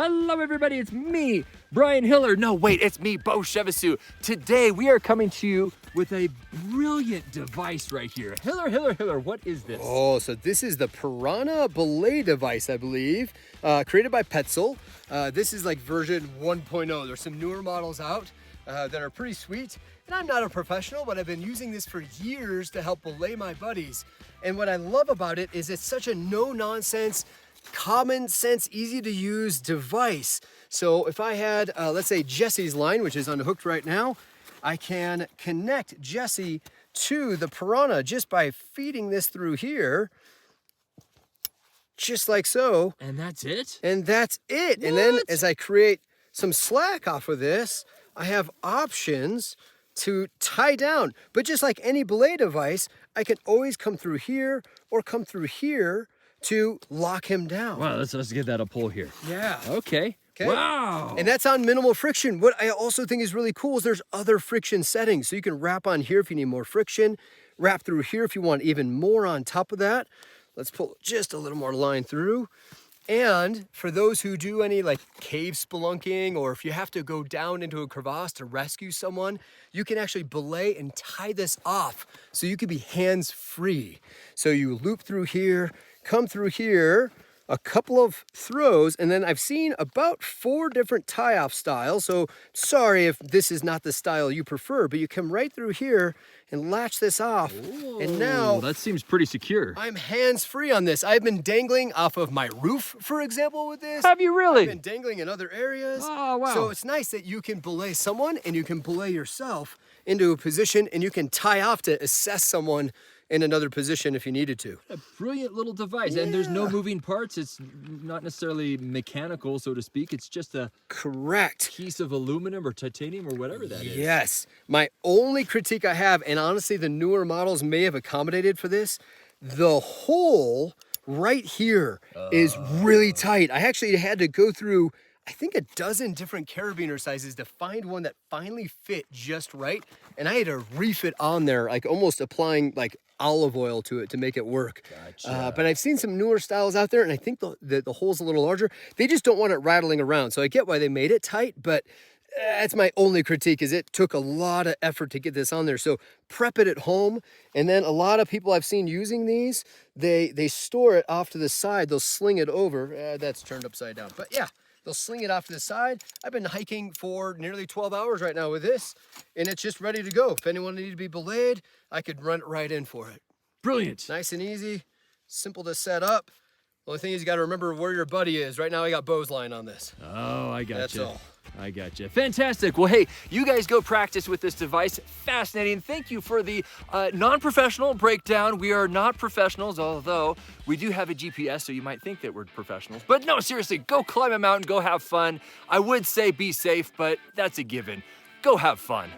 Hello everybody, it's me, Brian Hiller. No, wait, it's me, Beau. Today we are coming to you with a brilliant device right here. Hiller, what is this? Oh, so this is the Piranha belay device, I believe, created by PETZL. This is like version 1.0. There's some newer models out that are pretty sweet. And I'm not a professional, but I've been using this for years to help belay my buddies. And what I love about it is it's such a no-nonsense, common sense, easy to use device. So if I had, let's say Jesse's line, which is unhooked right now, I can connect Jesse to the Piranha just by feeding this through here, just like so. And that's it? And that's it. What? And then as I create some slack off of this, I have options to tie down. But just like any belay device, I can always come through here or come through here to lock him down. Wow, let's get that a pull here. Yeah. Okay. Wow. And that's on minimal friction. What I also think is really cool is there's other friction settings. So you can wrap on here if you need more friction, wrap through here if you want even more on top of that. Let's pull just a little more line through. And for those who do any like cave spelunking, or if you have to go down into a crevasse to rescue someone, you can actually belay and tie this off so you can be hands-free. So you loop through here, come through here, a couple of throws, and then I've seen about 4 different tie-off styles. So sorry if this is not the style you prefer, but you come right through here and latch this off. Ooh, and now that seems pretty secure. I'm hands-free on this. I've been dangling off of my roof, for example, with this. Have you really? I've been dangling in other areas. Oh, wow. So it's nice that you can belay someone and you can belay yourself into a position, and you can tie off to assess someone in another position if you needed to. A brilliant little device. Yeah. And there's no moving parts. It's not necessarily mechanical, so to speak. It's just a correct piece of aluminum or titanium or whatever that is. Yes. My only critique I have, and honestly the newer models may have accommodated for this, the hole right here is really tight. I actually had to go through, I think, a dozen different carabiner sizes to find one that finally fit just right. And I had to refit on there, like almost applying like olive oil to it to make it work. Gotcha. But I've seen some newer styles out there, and I think the hole's a little larger. They just don't want it rattling around. So I get why they made it tight, but that's my only critique, is it took a lot of effort to get this on there. So prep it at home. And then a lot of people I've seen using these, they store it off to the side. They'll sling it over. That's turned upside down. But yeah, they'll sling it off to the side. I've been hiking for nearly 12 hours right now with this, and it's just ready to go. If anyone needed to be belayed, I could run it right in for it. Brilliant. Nice and easy, simple to set up. The only thing is you got to remember where your buddy is. Right now I got Beau's line on this. Oh, I got you. That's all. I got you. Fantastic. Well, hey, you guys go practice with this device. Fascinating. Thank you for the non-professional breakdown. We are not professionals, although we do have a GPS, so you might think that we're professionals. But no, seriously, go climb a mountain, go have fun. I would say be safe, but that's a given. Go have fun.